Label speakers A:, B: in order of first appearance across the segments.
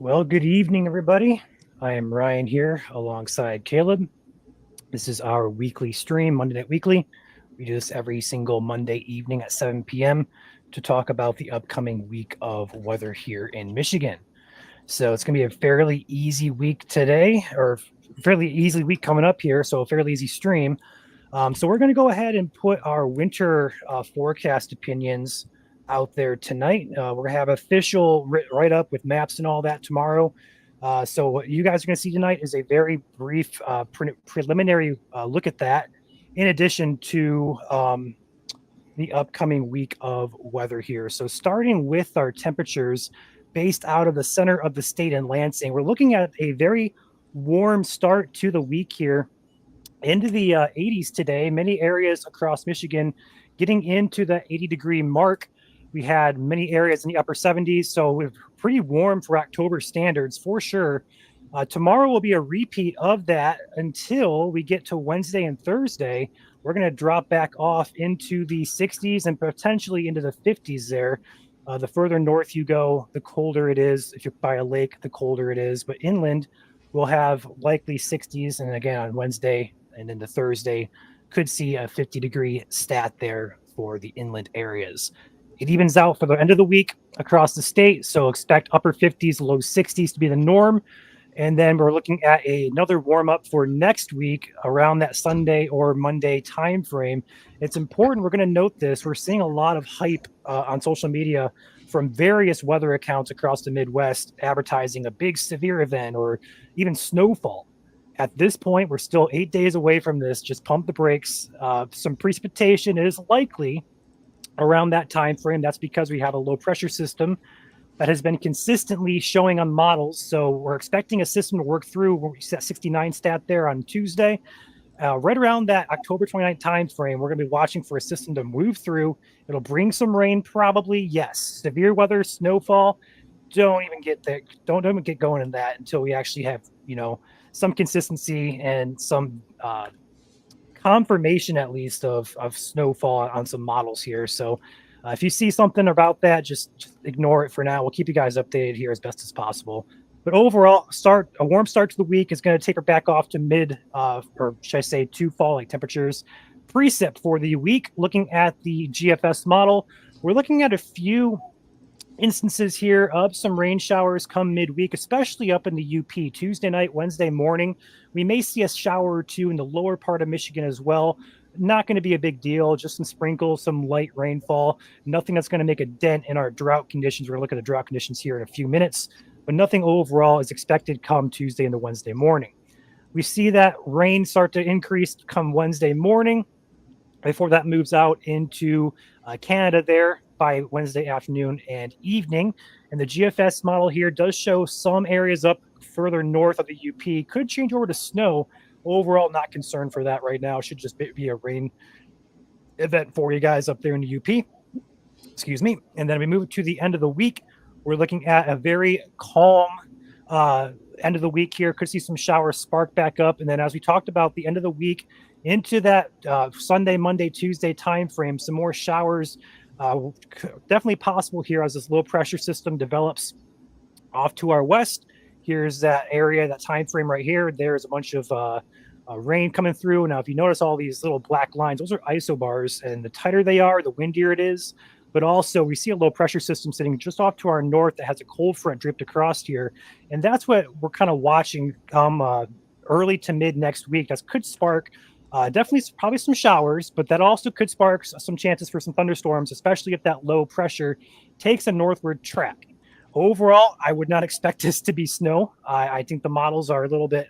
A: Well, good evening, everybody. I am Ryan here alongside Caleb. This is our weekly stream, Monday Night Weekly. We do this every single Monday evening at 7 p.m. to talk about the upcoming week of weather here in Michigan. So it's going to be a fairly easy week today, or fairly easy week coming up here. So a fairly easy stream. So we're going to go ahead and put our winter forecast opinions out there tonight. We're going to have official write up with maps and all that tomorrow. So what you guys are going to see tonight is a very brief preliminary look at that, in addition to the upcoming week of weather here. So starting with our temperatures based out of the center of the state in Lansing, we're looking at a very warm start to the week here into the 80s today. Many areas across Michigan getting into the 80-degree mark. We had many areas in the upper 70s, so we're pretty warm for October standards for sure. Tomorrow will be a repeat of that until we get to Wednesday and Thursday. We're going to drop back off into the 60s and potentially into the 50s there. The further north you go, the colder it is. If you're by a lake, the colder it is. But inland, we'll have likely 60s. And again, on Wednesday and into Thursday, could see a 50-degree stat there for the inland areas. It evens out for the end of the week across the state. So expect upper 50s, low 60s to be the norm. And then we're looking at another warm up for next week around that Sunday or Monday time frame. It's important. We're going to note this. We're seeing a lot of hype on social media from various weather accounts across the Midwest advertising a big severe event or even snowfall. At this point, we're still 8 days away from this. Just pump the brakes. Some precipitation is likely around that time frame. That's because we have a low pressure system that has been consistently showing on models. So we're expecting a system to work through. We set 69 stat there on Tuesday. Right around that October 29th time frame, we're going to be watching for a system to move through. It'll bring some rain, probably. Yes, severe weather, snowfall. Don't even get there. Don't even get going in that until we actually have some consistency and some confirmation at least of snowfall on some models here. So if you see something about that, just ignore it for now. We'll keep you guys updated here as best as possible. But overall, a warm start to the week is going to taper back off to mid, or should I say, to fall-like temperatures. Precip for the week, looking at the GFS model, we're looking at a few instances here of some rain showers come midweek, especially up in the UP. Tuesday night, Wednesday morning, we may see a shower or two in the lower part of Michigan as well. Not going to be a big deal, just some sprinkles, some light rainfall, nothing that's going to make a dent in our drought conditions. We're going to look at the drought conditions here in a few minutes, but nothing overall is expected come Tuesday and the Wednesday morning. We see that rain start to increase come Wednesday morning before that moves out into Canada there by Wednesday afternoon and evening. And the GFS model here does show some areas up further north of the UP could change over to snow. Overall, not concerned for that right now. Should just be a rain event for you guys up there in the UP. Excuse me. And then we move to the end of the week. We're looking at a very calm end of the week here. Could see some showers spark back up. And then as we talked about, the end of the week into that Sunday, Monday, Tuesday time frame, some more showers definitely possible here as this low pressure system develops off to our west. Here's that area, that time frame right here. There's a bunch of rain coming through. Now, if you notice all these little black lines, those are isobars, and the tighter they are, the windier it is. But also, we see a low pressure system sitting just off to our north that has a cold front dripped across here. And that's what we're kind of watching come early to mid next week. That could spark definitely probably some showers, but that also could spark some chances for some thunderstorms, especially if that low pressure takes a northward track. Overall, I would not expect this to be snow. I think the models are a little bit,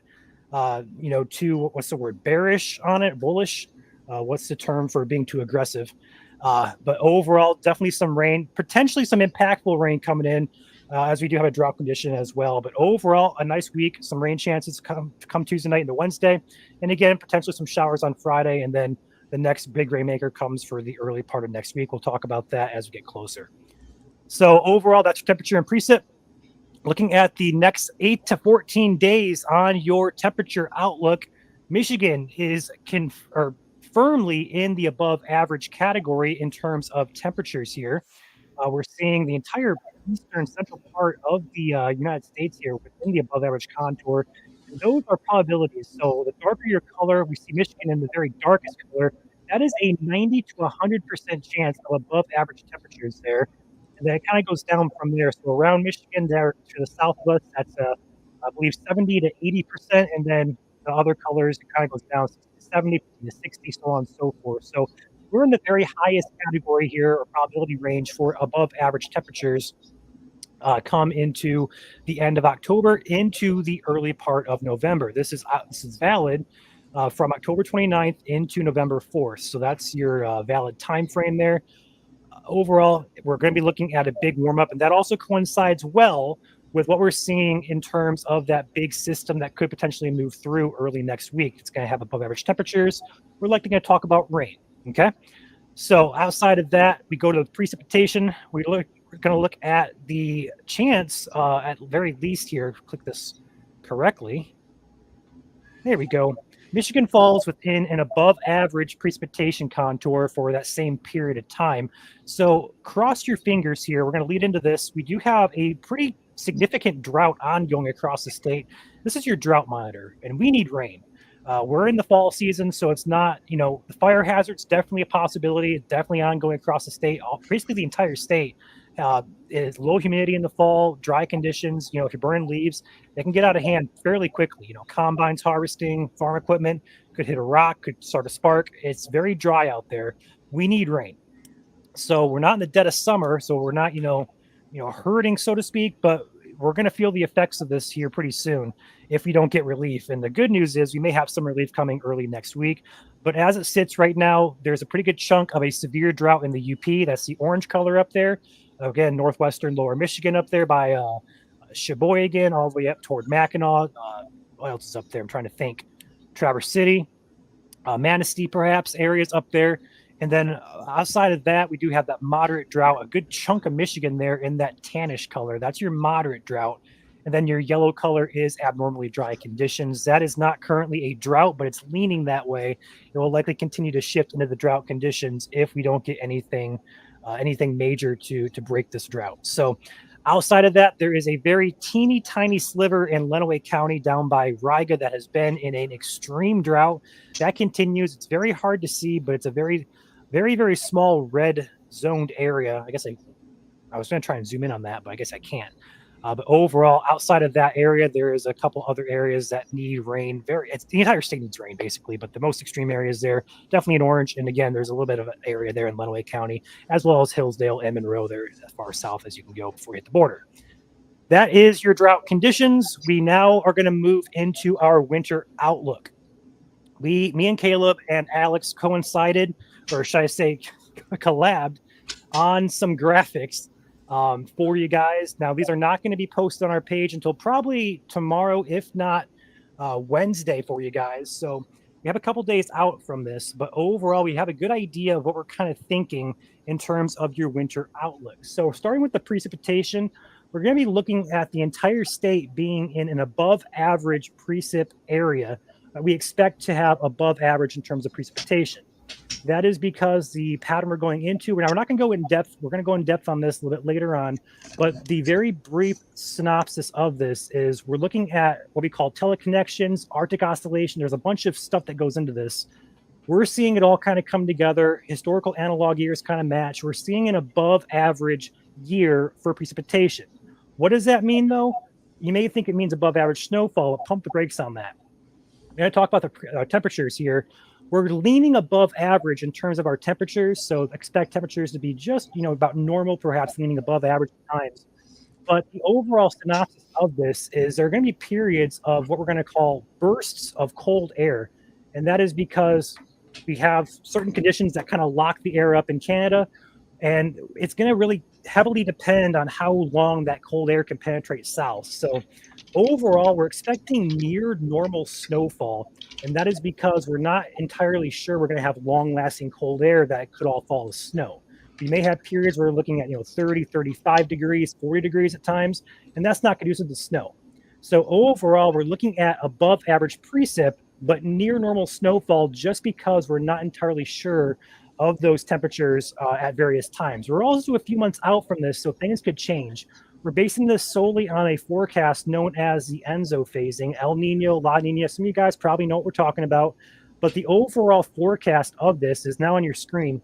A: too, what's the word, bearish on it, bullish. What's the term for being too aggressive? But overall, definitely some rain, potentially some impactful rain coming in as we do have a drought condition as well. But overall, a nice week, some rain chances come Tuesday night into Wednesday. And again, potentially some showers on Friday. And then the next big rainmaker comes for the early part of next week. We'll talk about that as we get closer. So overall, that's your temperature and precip. Looking at the next 8 to 14 days on your temperature outlook, Michigan is firmly in the above average category in terms of temperatures here. We're seeing the entire eastern central part of the United States here within the above average contour. And those are probabilities. So the darker your color, we see Michigan in the very darkest color. That is a 90 to 100% chance of above average temperatures there. And then it kind of goes down from there. So around Michigan, there to the south of us, that's I believe 70 to 80%, and then the other colors it kind of goes down 60 to 70, 50 to 60, so on and so forth. So we're in the very highest category here, or probability range for above average temperatures come into the end of October into the early part of November. This is valid from October 29th into November 4th. So that's your valid time frame there. Overall, we're going to be looking at a big warm up, and that also coincides well with what we're seeing in terms of that big system that could potentially move through early next week. It's going to have above average temperatures. We're likely going to talk about rain. Okay. So outside of that, we go to the precipitation. We're going to look at the chance, at very least here. Click this correctly. There we go. Michigan falls within an above average precipitation contour for that same period of time. So cross your fingers here. We're going to lead into this. We do have a pretty significant drought ongoing across the state. This is your drought monitor, and we need rain. We're in the fall season, so it's not, the fire hazard's definitely a possibility. It's definitely ongoing across the state, basically the entire state. Is low humidity in the fall, dry conditions. If you're burning leaves, they can get out of hand fairly quickly. Combines harvesting, farm equipment could hit a rock, could start a spark. It's very dry out there. We need rain. So we're not in the dead of summer, so we're not, hurting, so to speak, but we're going to feel the effects of this here pretty soon if we don't get relief. And the good news is we may have some relief coming early next week. But as it sits right now, there's a pretty good chunk of a severe drought in the UP. That's the orange color up there. Again, northwestern lower Michigan up there by Sheboygan, all the way up toward Mackinac. What else is up there? I'm trying to think. Traverse City, Manistee, perhaps, areas up there. And then outside of that, we do have that moderate drought, a good chunk of Michigan there in that tannish color. That's your moderate drought. And then your yellow color is abnormally dry conditions. That is not currently a drought, but it's leaning that way. It will likely continue to shift into the drought conditions if we don't get anything major to break this drought. So outside of that, there is a very teeny tiny sliver in Lenawee County down by Riga that has been in an extreme drought. That continues. It's very hard to see, but it's a very, very, very small red zoned area. I guess I was going to try and zoom in on that, but I guess I can't. But overall, outside of that area, there is a couple other areas that need rain. The entire state needs rain, basically, but the most extreme areas there, definitely in orange. And again, there's a little bit of an area there in Lenawee County, as well as Hillsdale and Monroe there as far south as you can go before you hit the border. That is your drought conditions. We now are going to move into our winter outlook. Me and Caleb and Alex coincided, or should I say collabed, on some graphics for you guys. Now, these are not going to be posted on our page until probably tomorrow, if not Wednesday for you guys. So we have a couple days out from this, but overall, we have a good idea of what we're kind of thinking in terms of your winter outlook. So starting with the precipitation, we're going to be looking at the entire state being in an above average precip area. We expect to have above average in terms of precipitation. That is because the pattern we're going into, now we're not going to go in depth. We're going to go in depth on this a little bit later on, but the very brief synopsis of this is we're looking at what we call teleconnections, Arctic oscillation. There's a bunch of stuff that goes into this. We're seeing it all kind of come together. Historical analog years kind of match. We're seeing an above average year for precipitation. What does that mean, though? You may think it means above average snowfall, but pump the brakes on that. I'm going to talk about the temperatures here. We're leaning above average in terms of our temperatures, so expect temperatures to be just, about normal, perhaps leaning above average at times. But the overall synopsis of this is there are going to be periods of what we're going to call bursts of cold air, and that is because we have certain conditions that kind of lock the air up in Canada, and it's going to really heavily depend on how long that cold air can penetrate south. So overall, we're expecting near normal snowfall, and that is because we're not entirely sure we're going to have long-lasting cold air that could all fall as snow. We may have periods where we're looking at 30, 35 degrees, 40 degrees at times, and that's not conducive to snow. So overall, we're looking at above average precip, but near normal snowfall just because we're not entirely sure of those temperatures at various times. We're also a few months out from this, so things could change. We're basing this solely on a forecast known as the ENSO phasing, El Nino, La Nina. Some of you guys probably know what we're talking about, but the overall forecast of this is now on your screen.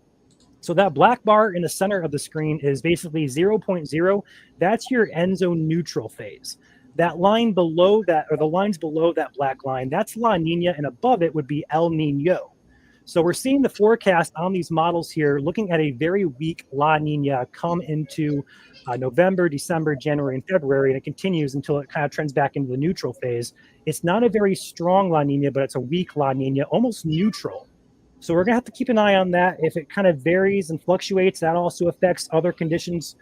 A: So that black bar in the center of the screen is basically 0.0. That's your ENSO neutral phase. That line below that, or the lines below that black line, that's La Nina, and above it would be El Nino. So we're seeing the forecast on these models here, looking at a very weak La Nina come into November, December, January, and February, and it continues until it kind of trends back into the neutral phase. It's not a very strong La Nina, but it's a weak La Nina, almost neutral. So we're going to have to keep an eye on that. If it kind of varies and fluctuates, that also affects other conditions,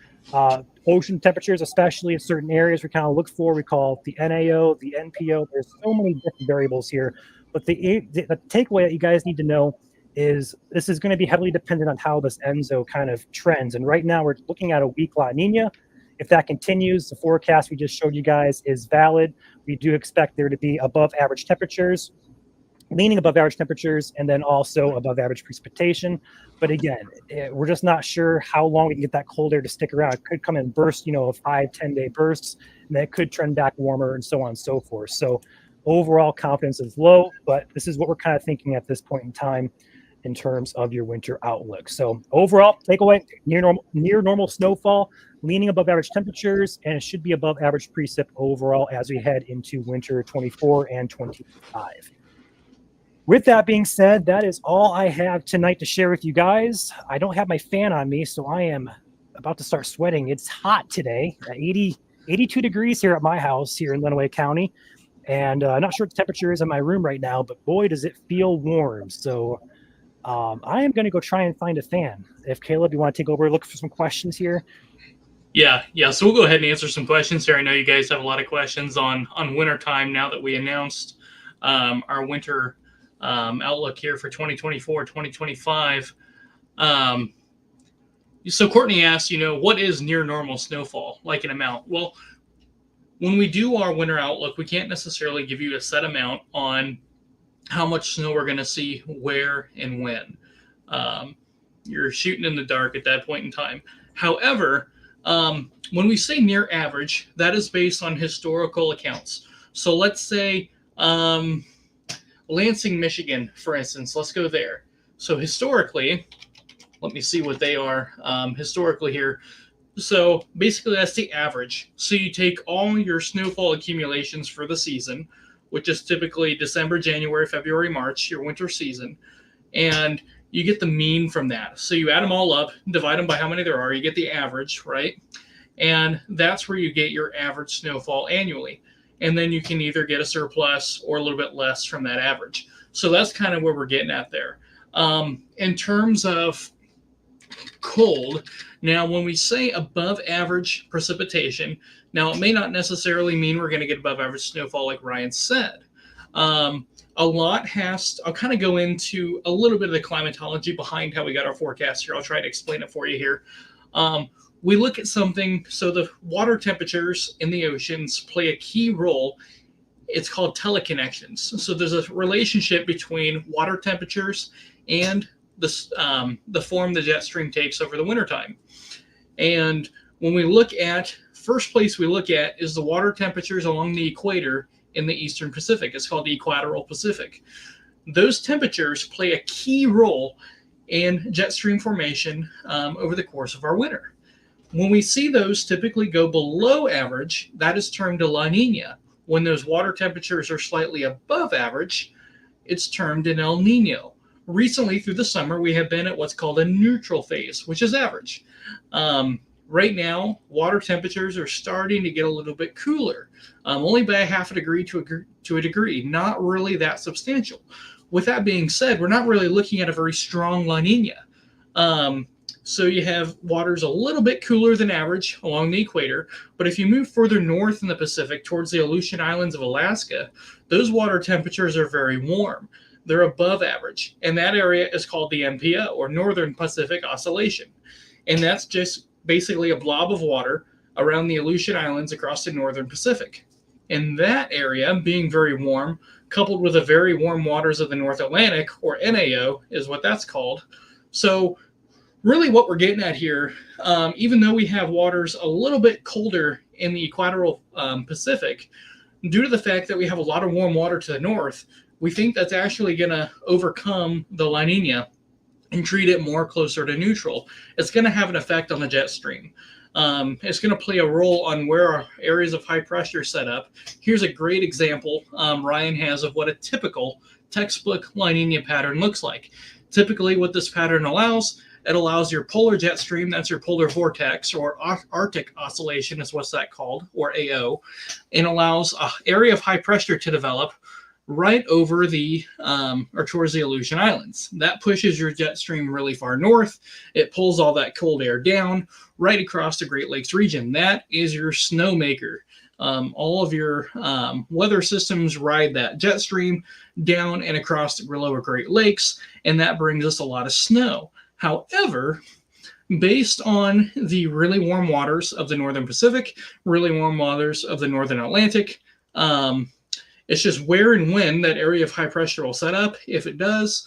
A: ocean temperatures, especially in certain areas we kind of look for. We call it the NAO, the NPO. There's so many different variables here. But the takeaway that you guys need to know is this is going to be heavily dependent on how this ENSO kind of trends. And right now we're looking at a weak La Nina. If that continues, the forecast we just showed you guys is valid. We do expect there to be above average temperatures, leaning above average temperatures, and then also above average precipitation. But again, we're just not sure how long we can get that cold air to stick around. It could come in bursts, 5-10 day bursts, and then it could trend back warmer and so on and so forth. So overall confidence is low, but this is what we're kind of thinking at this point in time in terms of your winter outlook. So overall takeaway, near normal snowfall, leaning above average temperatures, and it should be above average precip overall as we head into winter 24 and 25. With that being said, that is all I have tonight to share with you guys. I don't have my fan on me, so I am about to start sweating. It's hot today, 82 degrees here at my house here in Lenawee County. And I'm not sure what the temperature is in my room right now, but boy, does it feel warm. So I am going to go try and find a fan. If Caleb, you want to take over, look for some questions here.
B: Yeah. So we'll go ahead and answer some questions here. I know you guys have a lot of questions on winter time now that we announced our winter outlook here for 2024, 2025. So Courtney asked, what is near normal snowfall, like an amount? Well, when we do our winter outlook, we can't necessarily give you a set amount on how much snow we're going to see, where, and when. You're shooting in the dark at that point in time. However, when we say near average, that is based on historical accounts. So let's say Lansing, Michigan, for instance. Let's go there. So historically, let me see what they are historically here. So basically, that's the average. So you take all your snowfall accumulations for the season, which is typically December, January, February, March, your winter season, and you get the mean from that. So you add them all up, divide them by how many there are, you get the average, right? And that's where you get your average snowfall annually. And then you can either get a surplus or a little bit less from that average. So that's kind of where we're getting at there. In terms of cold, now when we say above average precipitation, now it may not necessarily mean we're going to get above average snowfall like Ryan said. I'll kind of go into a little bit of the climatology behind how we got our forecast here. I'll try to explain it for you here. We look at something, so the water temperatures in the oceans play a key role. It's called teleconnections. So there's a relationship between water temperatures and the form the jet stream takes over the wintertime. And when we look at, first place we look at is the water temperatures along the equator in the Eastern Pacific. It's called the Equatorial Pacific. Those temperatures play a key role in jet stream formation over the course of our winter. When we see those typically go below average, that is termed a La Nina. When those water temperatures are slightly above average, it's termed an El Nino. Recently, through the summer, we have been at what's called a neutral phase, which is average. Right now, water temperatures are starting to get a little bit cooler, only by a half a degree to a degree, not really that substantial. With that being said, we're not really looking at a very strong La Nina. So you have waters a little bit cooler than average along the equator, but if you move further north in the Pacific towards the Aleutian Islands of Alaska, those water temperatures are very warm. They're above average, and that area is called the NPO, or Northern Pacific Oscillation. And that's just basically a blob of water around the Aleutian Islands across the Northern Pacific. And that area, being very warm, coupled with the very warm waters of the North Atlantic, or NAO is what that's called, So really what we're getting at here, even though we have waters a little bit colder in the equatorial Pacific, due to the fact that we have a lot of warm water to the north, we think that's actually going to overcome the La Nina and treat it more closer to neutral. It's going to have an effect on the jet stream. It's going to play a role on where our areas of high pressure set up. Here's a great example Ryan has of what a typical textbook La Nina pattern looks like. Typically, what this pattern allows, it allows your polar jet stream, that's your polar vortex, or Arctic oscillation is what's that called, or AO, and allows an area of high pressure to develop right over the or towards the Aleutian Islands. That pushes your jet stream really far north. It pulls all that cold air down right across the Great Lakes region. That is your snowmaker. All of your weather systems ride that jet stream down and across the lower Great Lakes, and that brings us a lot of snow. However, based on the really warm waters of the Northern Pacific, really warm waters of the Northern Atlantic, it's just where and when that area of high pressure will set up. If it does,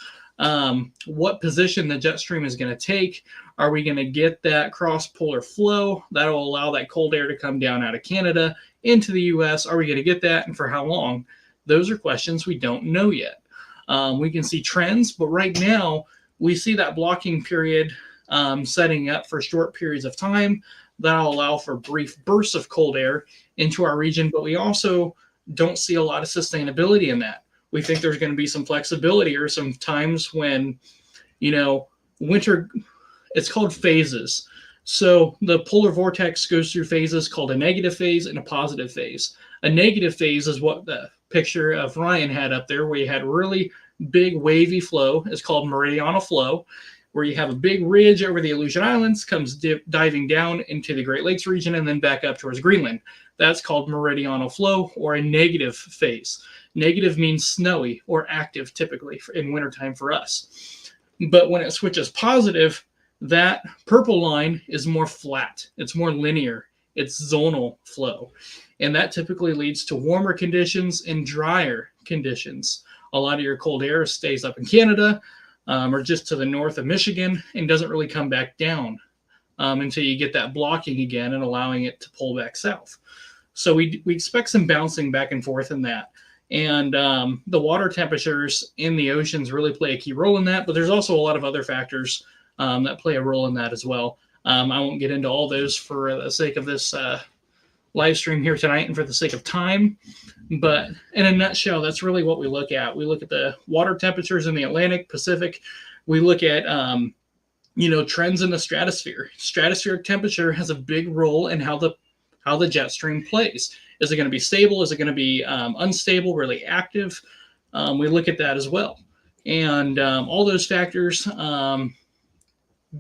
B: what position the jet stream is going to take. Are we going to get that cross-polar flow that will allow that cold air to come down out of Canada into the U.S.? Are we going to get that, and for how long? Those are questions we don't know yet. We can see trends, but right now we see that blocking period setting up for short periods of time that'll allow for brief bursts of cold air into our region, but we also don't see a lot of sustainability in that. We think there's going to be some flexibility or some times when, winter, it's called phases. So the polar vortex goes through phases called a negative phase and a positive phase. A negative phase is what the picture of Ryan had up there, where you had really big wavy flow. It's called meridional flow, where you have a big ridge over the Aleutian Islands, comes diving down into the Great Lakes region and then back up towards Greenland. That's called meridional flow, or a negative phase. Negative means snowy or active, typically in wintertime for us. But when it switches positive, that purple line is more flat. It's more linear. It's zonal flow. And that typically leads to warmer conditions and drier conditions. A lot of your cold air stays up in Canada, or just to the north of Michigan, and doesn't really come back down until you get that blocking again and allowing it to pull back south. So we expect some bouncing back and forth in that. And the water temperatures in the oceans really play a key role in that, but there's also a lot of other factors that play a role in that as well. I won't get into all those for the sake of this live stream here tonight and for the sake of time. But in a nutshell, that's really what we look at. We look at the water temperatures in the Atlantic, Pacific. We look at, trends in the stratosphere. Stratospheric temperature has a big role in how the jet stream plays. Is it going to be stable? Is it going to be unstable, really active? We look at that as well. And all those factors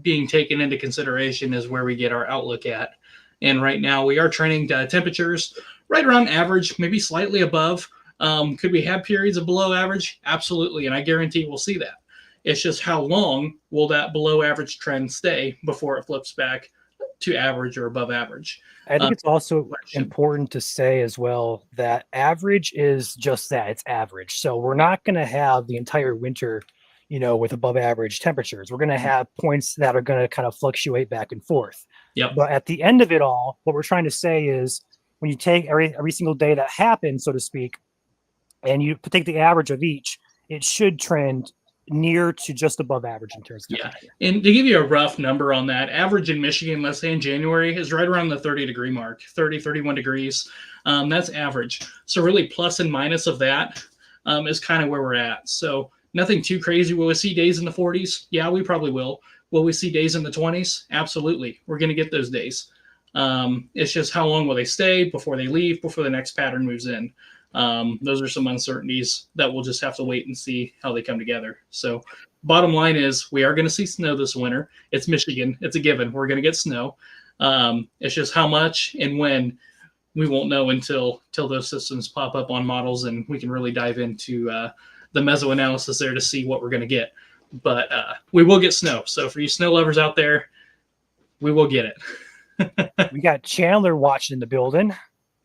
B: being taken into consideration is where we get our outlook at. And right now we are trending temperatures right around average, maybe slightly above. Could we have periods of below average? Absolutely. And I guarantee we'll see that. It's just how long will that below average trend stay before it flips back to average or above average?
A: I think it's also important to say as well that average is just that, it's average. So we're not going to have the entire winter, with above average temperatures. We're going to have points that are going to kind of fluctuate back and forth.
B: Yep.
A: But at the end of it all, what we're trying to say is when you take every single day that happens, so to speak, and you take the average of each, it should trend near to just above average in terms of temperature.
B: Yeah. And to give you a rough number on that, average in Michigan, let's say in January, is right around the 30-degree mark, 30, 31 degrees. That's average. So really plus and minus of that is kind of where we're at. So nothing too crazy. Will we see days in the 40s? Yeah, we probably will. Will we see days in the 20s? Absolutely. We're going to get those days. It's just how long will they stay before they leave, before the next pattern moves in. Those are some uncertainties that we'll just have to wait and see how they come together. So bottom line is we are going to see snow this winter. It's Michigan. It's a given. We're going to get snow. It's just how much and when we won't know until those systems pop up on models and we can really dive into the mesoanalysis there to see what we're going to get. But we will get snow. So for you snow lovers out there, we will get it.
A: We got Chandler watching in the building.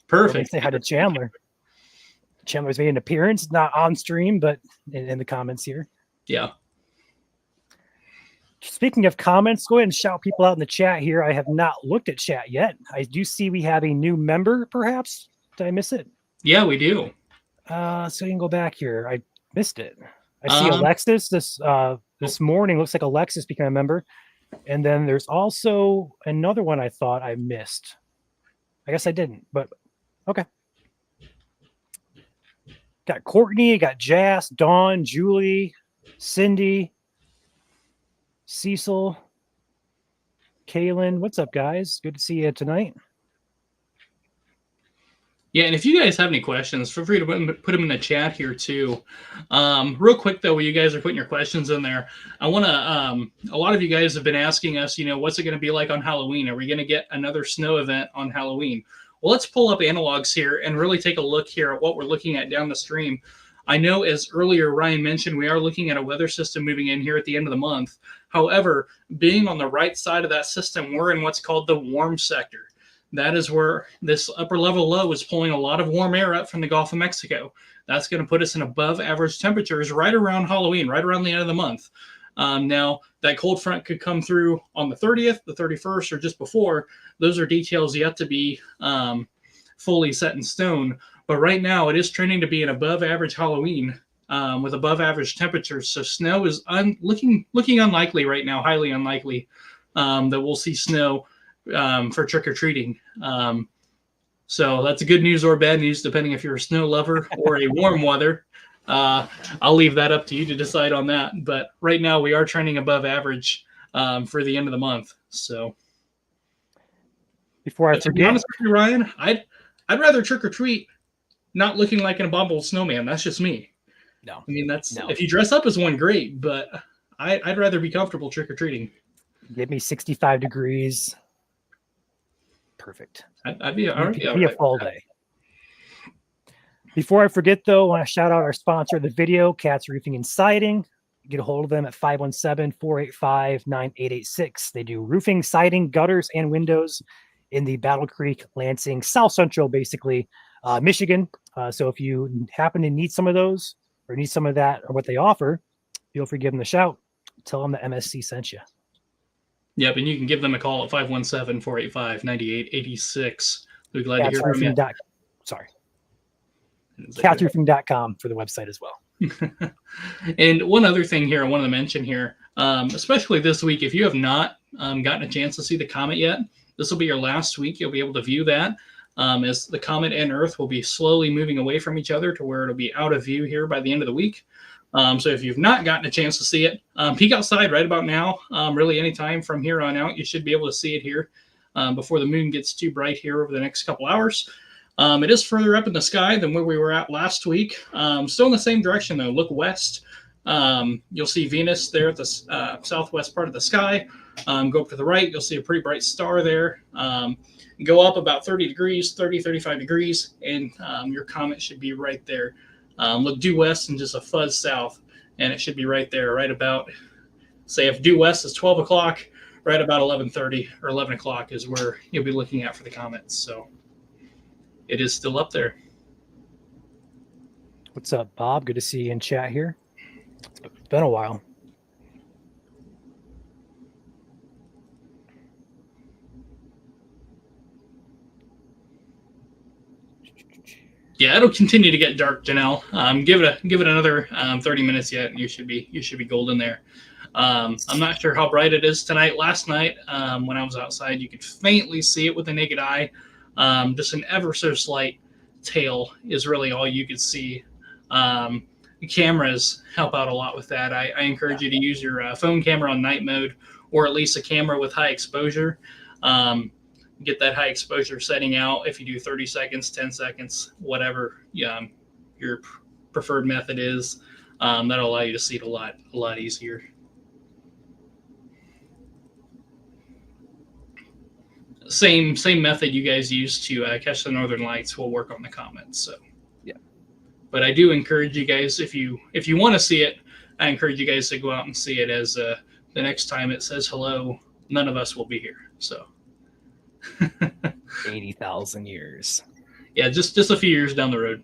B: Perfect.
A: Say hi to Chandler. Chandler's made an appearance, not on stream, but in the comments here.
B: Yeah.
A: Speaking of comments, go ahead and shout people out in the chat here. I have not looked at chat yet. I do see we have a new member, perhaps. Did I miss it?
B: Yeah, we do.
A: So you can go back here. I missed it. I see
B: Um,
A: Alexis this morning. Looks like Alexis became a member. And then there's also another one I thought I missed. I guess I didn't, but okay. Got Courtney, got Jas, Dawn, Julie, Cindy, Cecil, Kaylin. What's up, guys? Good to see you tonight.
B: Yeah, and if you guys have any questions, feel free to put them in the chat here too. Real quick though, while you guys are putting your questions in there, I want to. A lot of you guys have been asking us, what's it going to be like on Halloween? Are we going to get another snow event on Halloween? Well, let's pull up analogs here and really take a look here at what we're looking at down the stream. I know, as earlier Ryan mentioned, we are looking at a weather system moving in here at the end of the month. However, being on the right side of that system, we're in what's called the warm sector. That is where this upper level low is pulling a lot of warm air up from the Gulf of Mexico. That's going to put us in above average temperatures right around Halloween, right around the end of the month. Now, that cold front could come through on the 30th, the 31st, or just before. Those are details yet to be fully set in stone. But right now, it is trending to be an above average Halloween with above average temperatures. So snow is looking unlikely right now, highly unlikely that we'll see snow for trick-or-treating. So that's good news or bad news, depending if you're a snow lover or a warm weather. I'll leave that up to you to decide on that. But right now we are trending above average for the end of the month. So
A: before I forget,
B: to be honest with you, Ryan, I'd rather trick-or-treat not looking like an abominable snowman. That's just me.
A: No,
B: I mean, if you dress up as one, great, but I'd rather be comfortable trick-or-treating.
A: Give me 65 degrees. Perfect.
B: I'd be all right.
A: A fall day. Before I forget, though, I want to shout out our sponsor of the video, Cats Roofing and Siding. Get a hold of them at 517-485-9886. They do roofing, siding, gutters, and windows in the Battle Creek, Lansing, South Central, basically, Michigan. So if you happen to need some of those or need some of that or what they offer, feel free to give them a shout. Tell them the MSC sent you.
B: Yep, and you can give them a call at 517-485-9886. We'd be glad to hear from you.
A: Sorry. Catsroofing.com for the website as well.
B: And one other thing here I wanted to mention here, especially this week, if you have not gotten a chance to see the comet yet, this will be your last week. You'll be able to view that as the comet and Earth will be slowly moving away from each other to where it'll be out of view here by the end of the week. So if you've not gotten a chance to see it, peek outside right about now. Really anytime from here on out, you should be able to see it here before the moon gets too bright here over the next couple hours. It is further up in the sky than where we were at last week. Still in the same direction, though. Look west. You'll see Venus there at the southwest part of the sky. Go up to the right. You'll see a pretty bright star there. Go up about 30 degrees, 35 degrees, and your comet should be right there. Look due west and just a fuzz south, and it should be right there, right about, say if due west is 12 o'clock, right about 11:30 or 11 o'clock is where you'll be looking at for the comets. So it is still up there.
A: What's up, Bob? Good to see you in chat here. It's been a while.
B: Yeah, it'll continue to get dark, Janelle. Give it another 30 minutes yet, and you should be golden there. I'm not sure how bright it is tonight. Last night, when I was outside, you could faintly see it with the naked eye. Just an ever so slight tail is really all you could see. The cameras help out a lot with that. I encourage you to use your phone camera on night mode, or at least a camera with high exposure. Get that high exposure setting out. If you do 30 seconds, 10 seconds, whatever your preferred method is, that'll allow you to see it a lot easier. Same method you guys use to catch the northern lights will work on the comets. So
A: yeah,
B: but I do encourage you guys, if you want to see it, I encourage you guys to go out and see it, as the next time it says hello, none of us will be here. So
A: 80,000 years.
B: Yeah, just a few years down the road.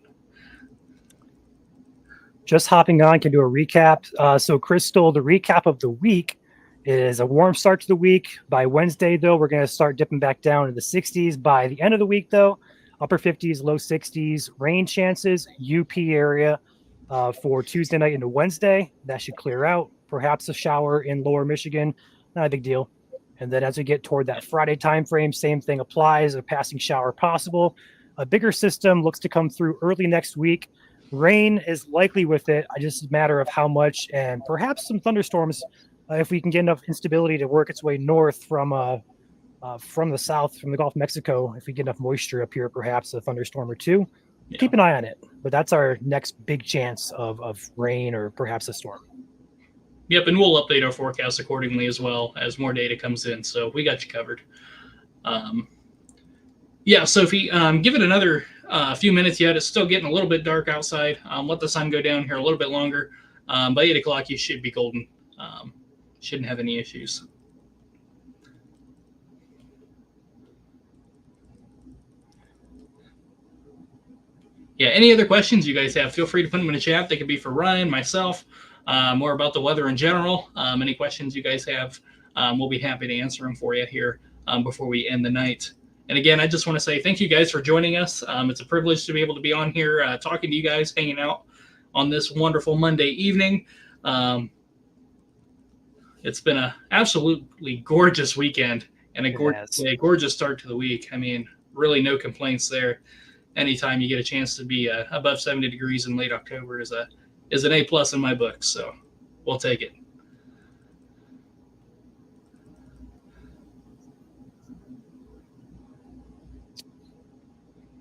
A: Just hopping on, can do a recap. So Crystal, the recap of the week It is a warm start to the week. By Wednesday, though, we're going to start dipping back down to the 60s. By the end of the week, though, upper 50s, low 60s. Rain chances, UP area for Tuesday night into Wednesday. That should clear out. Perhaps a shower in lower Michigan. Not a big deal. And then as we get toward that Friday time frame, same thing applies. A passing shower possible. A bigger system looks to come through early next week. Rain is likely with it. I just a matter of how much, and perhaps some thunderstorms if we can get enough instability to work its way north from the south, from the Gulf of Mexico. If we get enough moisture up here, perhaps a thunderstorm or two.
B: Yeah.
A: Keep an eye on it. But that's our next big chance of rain or perhaps a storm.
B: Yep, and we'll update our forecast accordingly as well as more data comes in. So we got you covered. Yeah, Sophie, give it another few minutes yet. It's still getting a little bit dark outside. Let the sun go down here a little bit longer. By 8 o'clock, you should be golden. Shouldn't have any issues. Yeah, any other questions you guys have, feel free to put them in the chat. They could be for Ryan, myself, more about the weather in general. Any questions you guys have, we'll be happy to answer them for you here before we end the night. And again, I just want to say thank you guys for joining us. It's a privilege to be able to be on here talking to you guys, hanging out on this wonderful Monday evening. It's been an absolutely gorgeous weekend and a gorgeous start to the week. I mean, really no complaints there. Anytime you get a chance to be above 70 degrees in late October is an A+ in my book. So we'll take it.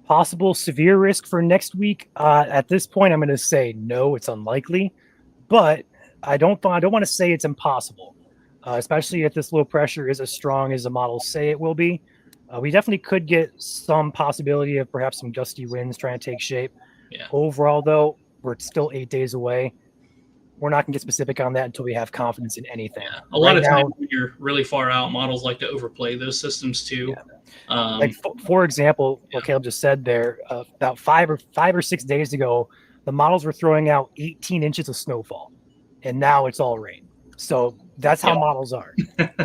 A: Possible severe risk for next week. At this point, I'm going to say no, it's unlikely, but I don't want to say it's impossible, especially if this low pressure is as strong as the models say it will be. We definitely could get some possibility of perhaps some gusty winds trying to take shape.
B: Yeah.
A: Overall, though, we're still 8 days away. We're not going to get specific on that until we have confidence in anything.
B: Yeah. A lot of times when you're really far out, models like to overplay those systems too.
A: Yeah. Like for example, what Caleb just said there, about 5 or 6 days ago, the models were throwing out 18 inches of snowfall, and now it's all rain. So that's how models are.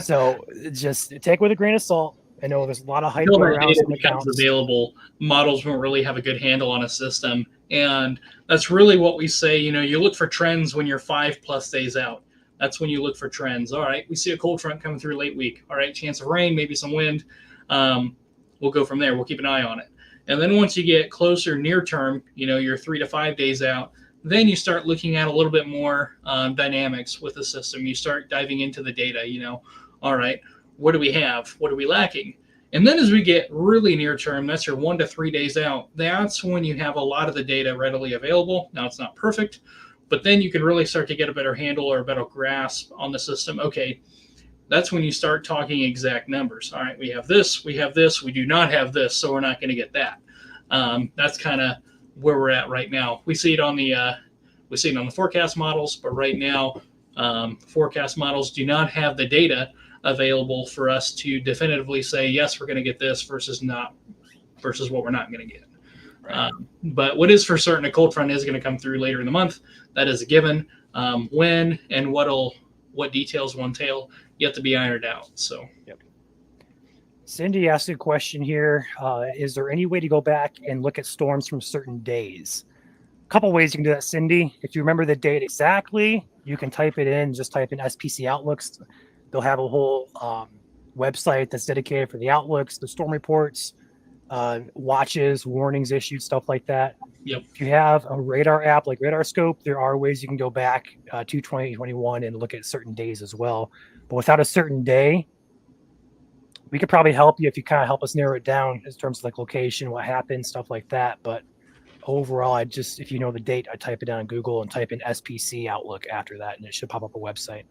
A: So just take it with a grain of salt. I know there's a lot of hype around some accounts.
B: Available, models won't really have a good handle on a system. And that's really what we say, you look for trends when you're 5+ days out. That's when you look for trends. All right, we see a cold front coming through late week. All right, chance of rain, maybe some wind. We'll go from there. We'll keep an eye on it. And then once you get closer near term, you're 3 to 5 days out, then you start looking at a little bit more dynamics with the system. You start diving into the data, all right, what do we have? What are we lacking? And then as we get really near term, that's your 1 to 3 days out. That's when you have a lot of the data readily available. Now it's not perfect, but then you can really start to get a better handle or a better grasp on the system. Okay, that's when you start talking exact numbers. All right, we have this, we do not have this, so we're not going to get that. That's kind of where we're at right now. We see it on the forecast models, but right now, forecast models do not have the data available for us to definitively say, yes, we're going to get this versus what we're not going to get. Right. But what is for certain, a cold front is going to come through later in the month. That is a given. When and what details will entail yet to be ironed out. So,
A: yep. Cindy asked a question here. Is there any way to go back and look at storms from certain days? A couple ways you can do that, Cindy. If you remember the date exactly, you can type it in. Just type in SPC Outlooks. They'll have a whole website that's dedicated for the outlooks, the storm reports, watches, warnings issued, stuff like that.
B: Yep.
A: If you have a radar app like Radar Scope, there are ways you can go back to 2021 and look at certain days as well. But without a certain day, we could probably help you if you kind of help us narrow it down in terms of like location, what happened, stuff like that. But overall, if you know the date, I type it down in Google and type in SPC Outlook after that, and it should pop up a website.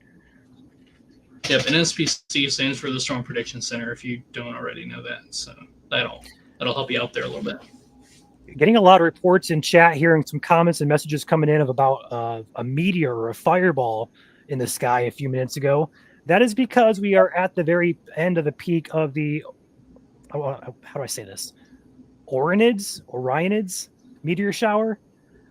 B: Yep, and SPC stands for the Storm Prediction Center, if you don't already know that. So that'll help you out there a little bit.
A: Getting a lot of reports in chat, hearing some comments and messages coming in of about a meteor or a fireball in the sky a few minutes ago. That is because we are at the very end of the peak of the, how do I say this? Orionids meteor shower.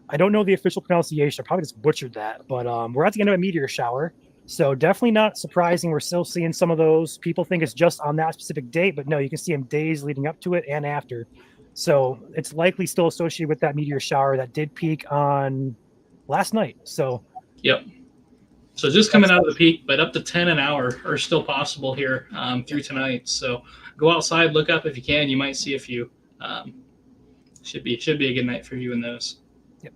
A: I don't know the official pronunciation. I probably just butchered that, but we're at the end of a meteor shower. So definitely not surprising. We're still seeing some of those. People think it's just on that specific date, but no, you can see them days leading up to it and after. So it's likely still associated with that meteor shower that did peak on last night. So
B: Yep. So just coming
A: that's
B: out of the peak, but up to 10 an hour are still possible here through tonight. So go outside, look up if you can. You might see a few. Um, should be a good night for viewing those.
A: yep.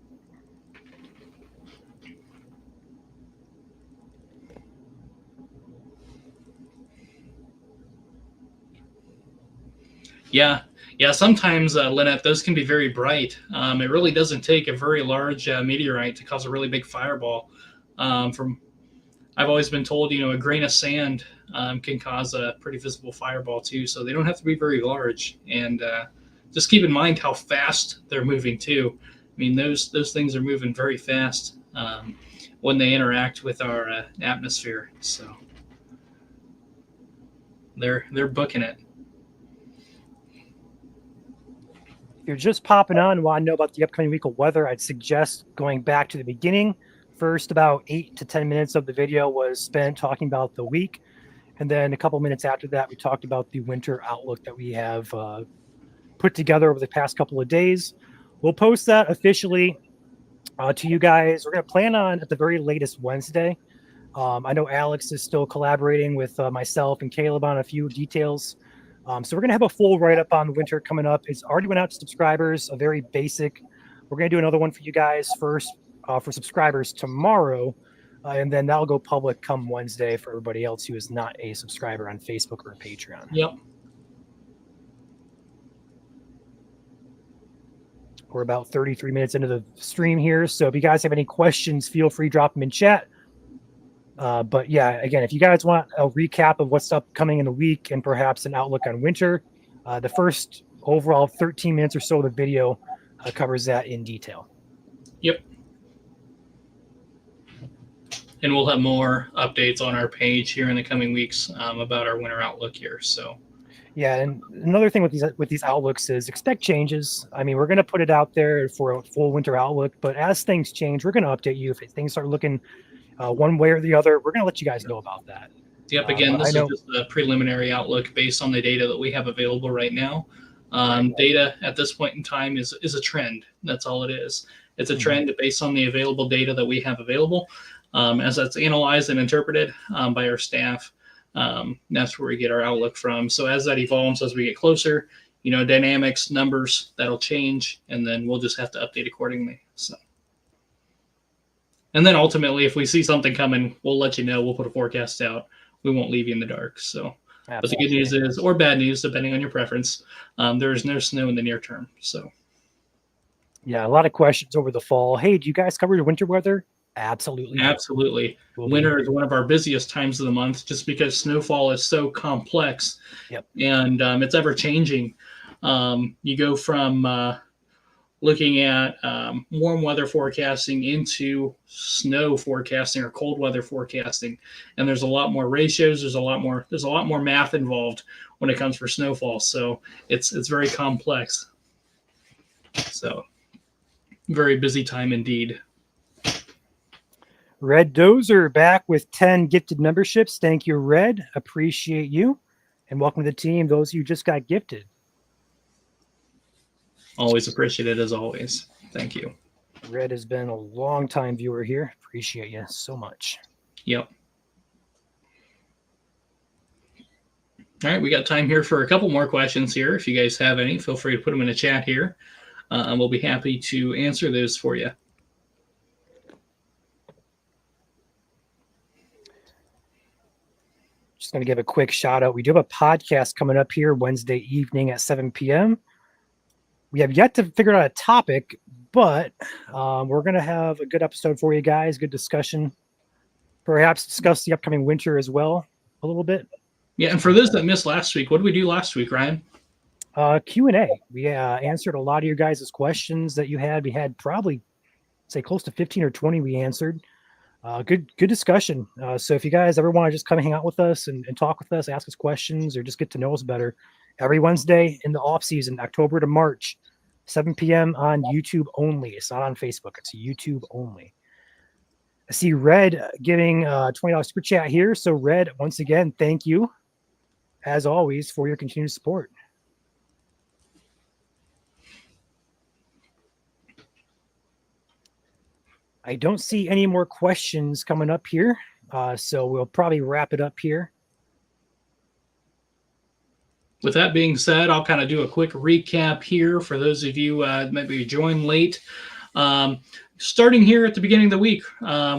B: Yeah, yeah. Sometimes, Lynette, those can be very bright. It really doesn't take a very large meteorite to cause a really big fireball. From I've always been told, a grain of sand can cause a pretty visible fireball too. So they don't have to be very large. And just keep in mind how fast they're moving too. I mean, those things are moving very fast when they interact with our atmosphere. So they're booking it.
A: If you're just popping on and want to know about the upcoming week of weather, I'd suggest going back to the beginning. First, about 8 to 10 minutes of the video was spent talking about the week. And then a couple minutes after that, we talked about the winter outlook that we have put together over the past couple of days. We'll post that officially to you guys. We're going to plan on at the very latest Wednesday. I know Alex is still collaborating with myself and Caleb on a few details. So we're going to have a full write-up on winter coming up. It's already went out to subscribers, a very basic. We're going to do another one for you guys first for subscribers tomorrow. And then that'll go public come Wednesday for everybody else who is not a subscriber on Facebook or Patreon.
B: Yep.
A: We're about 33 minutes into the stream here. So if you guys have any questions, feel free to drop them in chat. But yeah, again, if you guys want a recap of what's upcoming in the week and perhaps an outlook on winter, the first overall 13 minutes or so of the video covers that in detail.
B: Yep. And we'll have more updates on our page here in the coming weeks about our winter outlook here. So
A: yeah, and another thing with these outlooks is expect changes. I mean, we're going to put it out there for a full winter outlook, but as things change, we're going to update you. If things start looking one way or the other, we're going to let you guys know about that.
B: Yep. Again, this is just a preliminary outlook based on the data that we have available right now. Data at this point in time is a trend. That's all it is. It's a trend based on the available data that we have available. As that's analyzed and interpreted by our staff, that's where we get our outlook from. So as that evolves, as we get closer, dynamics, numbers, that'll change, and then we'll just have to update accordingly. So, and then ultimately, if we see something coming, we'll let you know. We'll put a forecast out. We won't leave you in the dark. So, absolutely. But the good news is, or bad news, depending on your preference, there is no snow in the near term. So,
A: yeah, a lot of questions over the fall. Hey, do you guys cover your winter weather? Absolutely.
B: Absolutely. Winter is one of our busiest times of the month just because snowfall is so complex.
A: Yep.
B: And it's ever changing. You go from looking at warm weather forecasting into snow forecasting or cold weather forecasting. And there's a lot more ratios. There's a lot more math involved when it comes for snowfall. So it's very complex. So very busy time indeed.
A: Red Dozer back with 10 gifted memberships. Thank you, Red. Appreciate you. And welcome to the team, those of you just got gifted.
B: Always appreciate it, as always. Thank you.
A: Red has been a long-time viewer here. Appreciate you so much.
B: Yep. All right, we got time here for a couple more questions here. If you guys have any, feel free to put them in the chat here. And we'll be happy to answer those for you.
A: Just going to give a quick shout out. We do have a podcast coming up here Wednesday evening at 7 p.m. We have yet to figure out a topic, but we're going to have a good episode for you guys, good discussion. Perhaps discuss the upcoming winter as well a little bit.
B: Yeah, and for those that missed last week, what did we do last week, Ryan?
A: Q&A. We answered a lot of your guys' questions that you had. We had probably, say, close to 15 or 20 we answered. Good discussion. So if you guys ever want to just come hang out with us and talk with us, ask us questions, or just get to know us better, every Wednesday in the off season, October to March, 7 p.m. on YouTube only. It's not on Facebook. It's YouTube only. I see Red giving $20 super chat here. So Red, once again, thank you as always for your continued support. I don't see any more questions coming up here. So we'll probably wrap it up here.
B: With that being said, I'll kind of do a quick recap here for those of you maybe joined late. Starting here at the beginning of the week,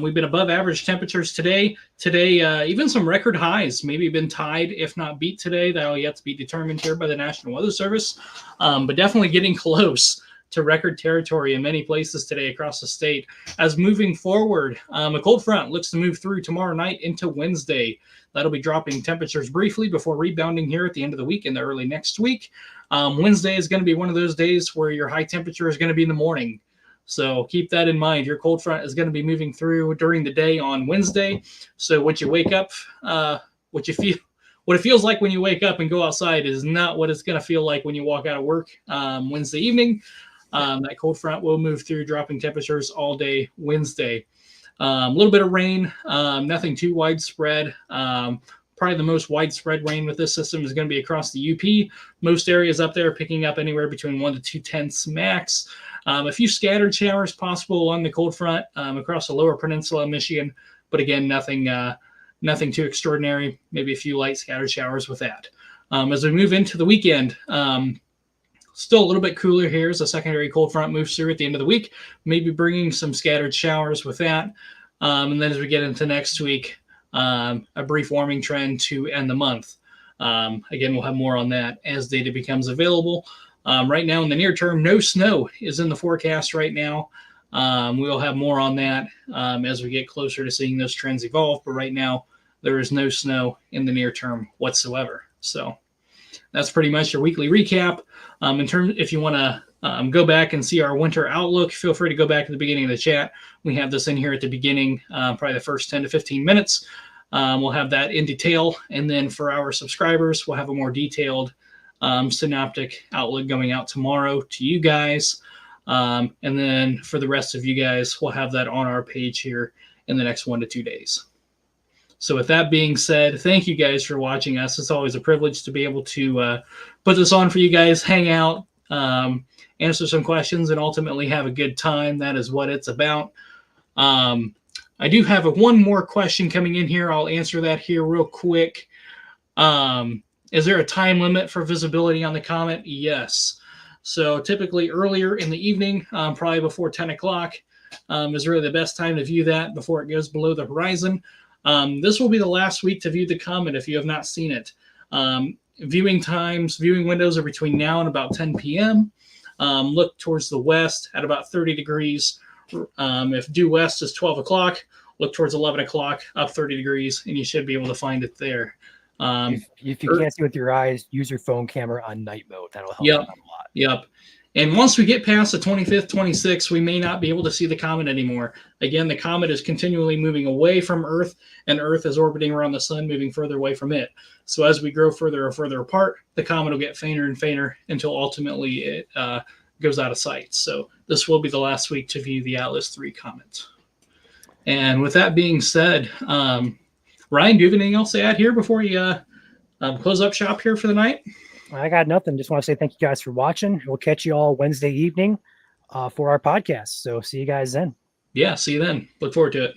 B: we've been above average temperatures today. Today, even some record highs, maybe been tied, if not beat today. That'll yet to be determined here by the National Weather Service, but definitely getting close to record territory in many places today across the state. As moving forward, a cold front looks to move through tomorrow night into Wednesday. That'll be dropping temperatures briefly before rebounding here at the end of the week and the early next week. Wednesday is going to be one of those days where your high temperature is going to be in the morning. So keep that in mind. Your cold front is going to be moving through during the day on Wednesday. So what you wake up, what it feels like when you wake up and go outside is not what it's going to feel like when you walk out of work Wednesday evening. That cold front will move through, dropping temperatures all day Wednesday. A little bit of rain, nothing too widespread. Probably the most widespread rain with this system is going to be across the UP. Most areas up there picking up anywhere between 1 to 2 tenths max. A few scattered showers possible along the cold front across the lower peninsula of Michigan, but again, nothing too extraordinary. Maybe a few light scattered showers with that. As we move into the weekend, still a little bit cooler here as a secondary cold front moves through at the end of the week, maybe bringing some scattered showers with that. And then as we get into next week, a brief warming trend to end the month. Again, we'll have more on that as data becomes available. Right now in the near term, no snow is in the forecast right now. We'll have more on that as we get closer to seeing those trends evolve. But right now, there is no snow in the near term whatsoever. So that's pretty much your weekly recap. In terms, if you want to go back and see our winter outlook, feel free to go back to the beginning of the chat. We have this in here at the beginning, probably the first 10 to 15 minutes. We'll have that in detail. And then for our subscribers, we'll have a more detailed synoptic outlook going out tomorrow to you guys. And then for the rest of you guys, we'll have that on our page here in the next 1 to 2 days. So with that being said, thank you guys for watching us. It's always a privilege to be able to put this on for you guys, hang out, answer some questions, and ultimately have a good time. That is what it's about. I do have one more question coming in here. I'll answer that here real quick. Is there a time limit for visibility on the comet? Yes. So typically earlier in the evening, probably before 10 o'clock, is really the best time to view that before it goes below the horizon. This will be the last week to view the comet if you have not seen it. Viewing windows are between now and about 10 p.m. Look towards the west at about 30 degrees. If due west is 12 o'clock, look towards 11 o'clock, up 30 degrees, and you should be able to find it there.
A: If you can't see with your eyes, use your phone camera on night mode. That'll help out a lot.
B: Yep. And once we get past the 25th, 26th, we may not be able to see the comet anymore. Again, the comet is continually moving away from Earth, and Earth is orbiting around the sun, moving further away from it. So as we grow further and further apart, the comet will get fainter and fainter until ultimately it goes out of sight. So this will be the last week to view the Atlas III comet. And with that being said, Ryan, do you have anything else to add here before you close up shop here for the night?
A: I got nothing. Just want to say thank you guys for watching. We'll catch you all Wednesday evening for our podcast. So see you guys then.
B: Yeah, see you then. Look forward to it.